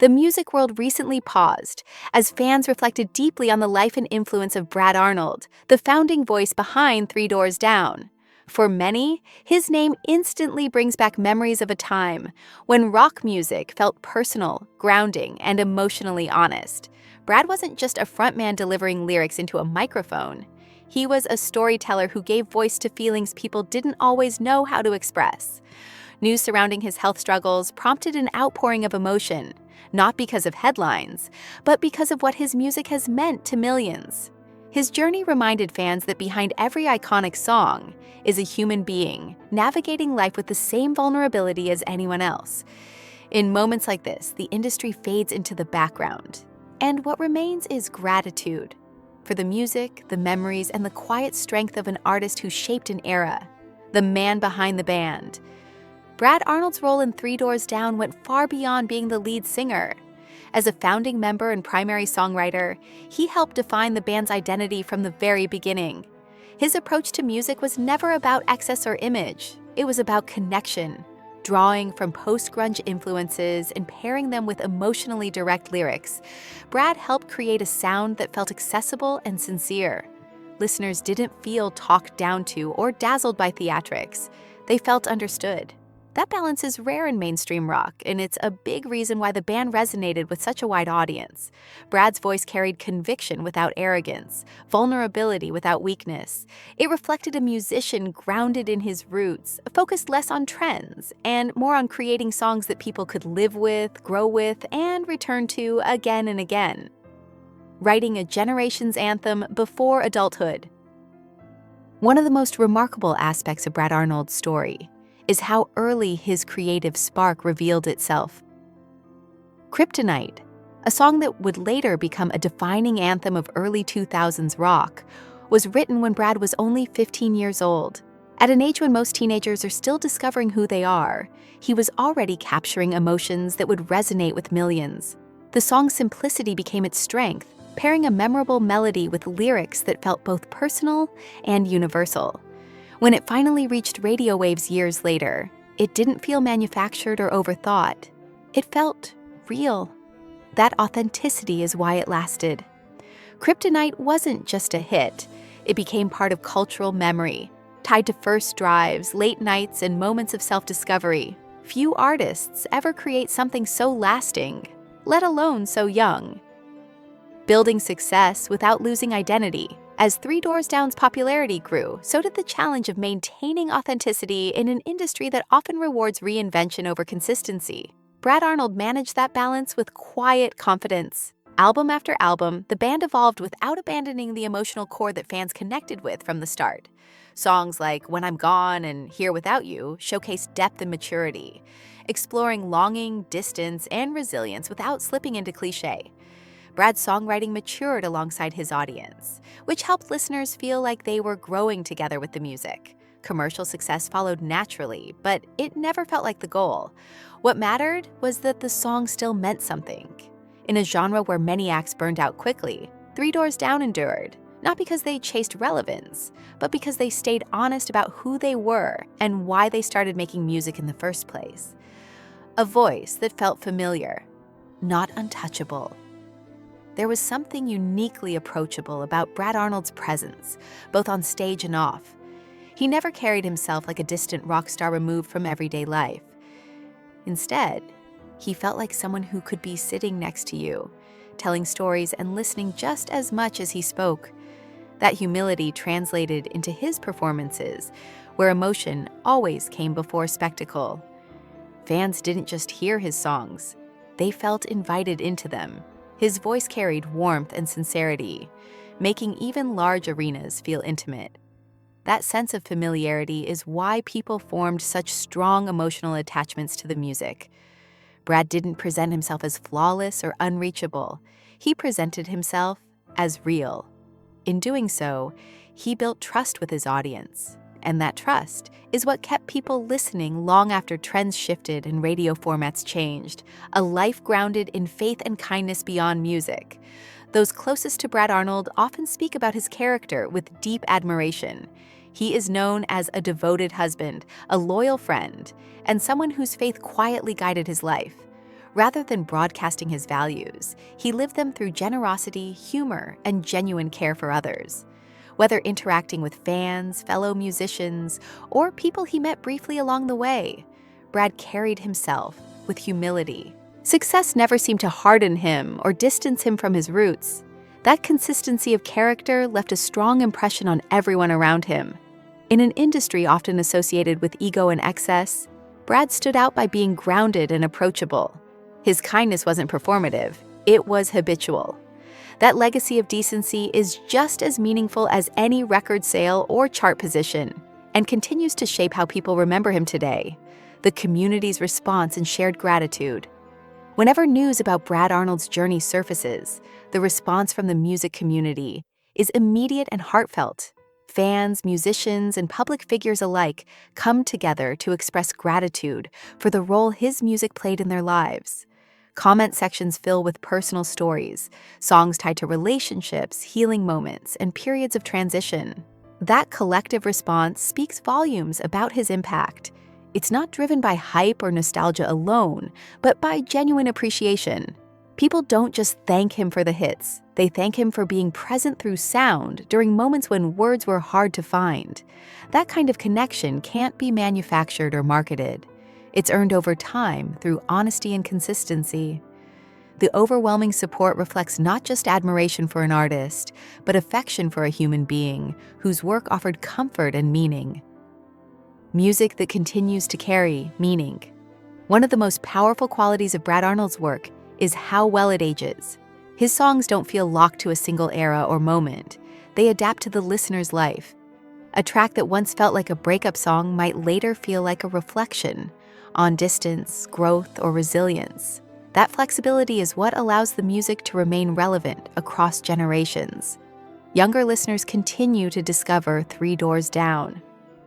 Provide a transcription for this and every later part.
the music world recently paused as fans reflected deeply on the life and influence of Brad Arnold, the founding voice behind Three Doors Down. For many, his name instantly brings back memories of a time when rock music felt personal, grounding, and emotionally honest. Brad wasn't just a frontman delivering lyrics into a microphone. He was a storyteller who gave voice to feelings people didn't always know how to express. News surrounding his health struggles prompted an outpouring of emotion, not because of headlines, but because of what his music has meant to millions. His journey reminded fans that behind every iconic song is a human being navigating life with the same vulnerability as anyone else. In moments like this, the industry fades into the background, and what remains is gratitude for the music, the memories, and the quiet strength of an artist who shaped an era, the man behind the band. Brad Arnold's role in Three Doors Down went far beyond being the lead singer. As a founding member and primary songwriter, he helped define the band's identity from the very beginning. His approach to music was never about excess or image. It was about connection, drawing from post-grunge influences and pairing them with emotionally direct lyrics. Brad helped create a sound that felt accessible and sincere. Listeners didn't feel talked down to or dazzled by theatrics. They felt understood. That balance is rare in mainstream rock, and it's a big reason why the band resonated with such a wide audience. Brad's voice carried conviction without arrogance, vulnerability without weakness. It reflected a musician grounded in his roots, focused less on trends, and more on creating songs that people could live with, grow with, and return to again and again. Writing a generation's anthem before adulthood. One of the most remarkable aspects of Brad Arnold's story is how early his creative spark revealed itself. Kryptonite, a song that would later become a defining anthem of early 2000s rock, was written when Brad was only 15 years old. At an age when most teenagers are still discovering who they are, he was already capturing emotions that would resonate with millions. The song's simplicity became its strength, pairing a memorable melody with lyrics that felt both personal and universal. When it finally reached radio waves years later, it didn't feel manufactured or overthought. It felt real. That authenticity is why it lasted. Kryptonite wasn't just a hit. It became part of cultural memory, tied to first drives, late nights, and moments of self-discovery. Few artists ever create something so lasting, let alone so young. Building success without losing identity. As Three Doors Down's popularity grew, so did the challenge of maintaining authenticity in an industry that often rewards reinvention over consistency. Brad Arnold managed that balance with quiet confidence. Album after album, the band evolved without abandoning the emotional core that fans connected with from the start. Songs like When I'm Gone and Here Without You showcased depth and maturity, exploring longing, distance, and resilience without slipping into cliché. Brad's songwriting matured alongside his audience, which helped listeners feel like they were growing together with the music. Commercial success followed naturally, but it never felt like the goal. What mattered was that the song still meant something. In a genre where many acts burned out quickly, Three Doors Down endured, not because they chased relevance, but because they stayed honest about who they were and why they started making music in the first place. A voice that felt familiar, not untouchable. There was something uniquely approachable about Brad Arnold's presence, both on stage and off. He never carried himself like a distant rock star removed from everyday life. Instead, he felt like someone who could be sitting next to you, telling stories and listening just as much as he spoke. That humility translated into his performances, where emotion always came before spectacle. Fans didn't just hear his songs, they felt invited into them. His voice carried warmth and sincerity, making even large arenas feel intimate. That sense of familiarity is why people formed such strong emotional attachments to the music. Brad didn't present himself as flawless or unreachable. He presented himself as real. In doing so, he built trust with his audience. And that trust is what kept people listening long after trends shifted and radio formats changed, a life grounded in faith and kindness beyond music. Those closest to Brad Arnold often speak about his character with deep admiration. He is known as a devoted husband, a loyal friend, and someone whose faith quietly guided his life. Rather than broadcasting his values, he lived them through generosity, humor, and genuine care for others. Whether interacting with fans, fellow musicians, or people he met briefly along the way, Brad carried himself with humility. Success never seemed to harden him or distance him from his roots. That consistency of character left a strong impression on everyone around him. In an industry often associated with ego and excess, Brad stood out by being grounded and approachable. His kindness wasn't performative, it was habitual. That legacy of decency is just as meaningful as any record sale or chart position, and continues to shape how people remember him today. The community's response and shared gratitude. Whenever news about Brad Arnold's journey surfaces, the response from the music community is immediate and heartfelt. Fans, musicians, and public figures alike come together to express gratitude for the role his music played in their lives. Comment sections fill with personal stories, songs tied to relationships, healing moments, and periods of transition. That collective response speaks volumes about his impact. It's not driven by hype or nostalgia alone, but by genuine appreciation. People don't just thank him for the hits, they thank him for being present through sound during moments when words were hard to find. That kind of connection can't be manufactured or marketed. It's earned over time through honesty and consistency. The overwhelming support reflects not just admiration for an artist, but affection for a human being whose work offered comfort and meaning. Music that continues to carry meaning. One of the most powerful qualities of Brad Arnold's work is how well it ages. His songs don't feel locked to a single era or moment. They adapt to the listener's life. A track that once felt like a breakup song might later feel like a reflection on distance, growth, or resilience. That flexibility is what allows the music to remain relevant across generations. Younger listeners continue to discover Three Doors Down,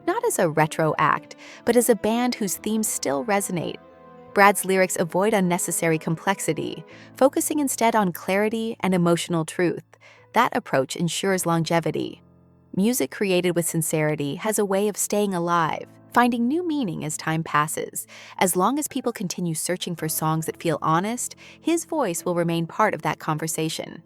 not as a retro act, but as a band whose themes still resonate. Brad's lyrics avoid unnecessary complexity, focusing instead on clarity and emotional truth. That approach ensures longevity. Music created with sincerity has a way of staying alive, finding new meaning as time passes. As long as people continue searching for songs that feel honest, his voice will remain part of that conversation.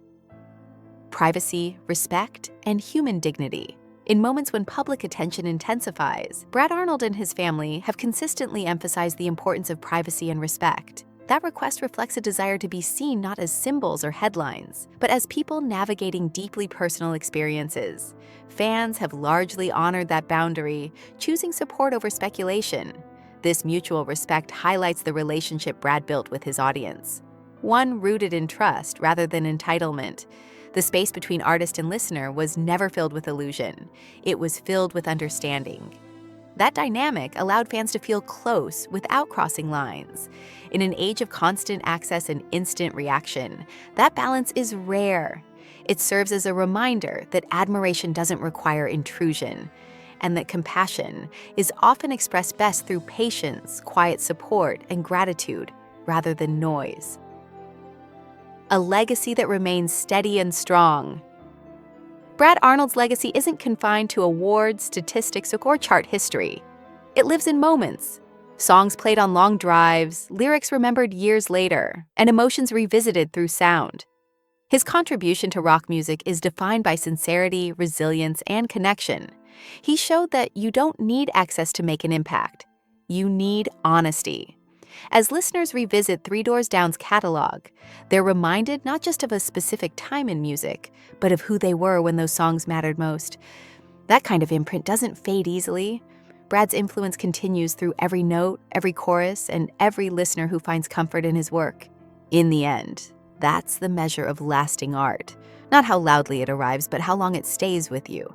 Privacy, respect, and human dignity. In moments when public attention intensifies, Brad Arnold and his family have consistently emphasized the importance of privacy and respect. That request reflects a desire to be seen not as symbols or headlines, but as people navigating deeply personal experiences. Fans have largely honored that boundary, choosing support over speculation. This mutual respect highlights the relationship Brad built with his audience, one rooted in trust rather than entitlement. The space between artist and listener was never filled with illusion. It was filled with understanding. That dynamic allowed fans to feel close without crossing lines. In an age of constant access and instant reaction, that balance is rare. It serves as a reminder that admiration doesn't require intrusion, and that compassion is often expressed best through patience, quiet support, and gratitude, rather than noise. A legacy that remains steady and strong. Brad Arnold's legacy isn't confined to awards, statistics, or chart history. It lives in moments. Songs played on long drives, lyrics remembered years later, and emotions revisited through sound. His contribution to rock music is defined by sincerity, resilience, and connection. He showed that you don't need access to make an impact. You need honesty. As listeners revisit Three Doors Down's catalog, they're reminded not just of a specific time in music, but of who they were when those songs mattered most. That kind of imprint doesn't fade easily. Brad's influence continues through every note, every chorus, and every listener who finds comfort in his work. In the end, that's the measure of lasting art. Not how loudly it arrives, but how long it stays with you.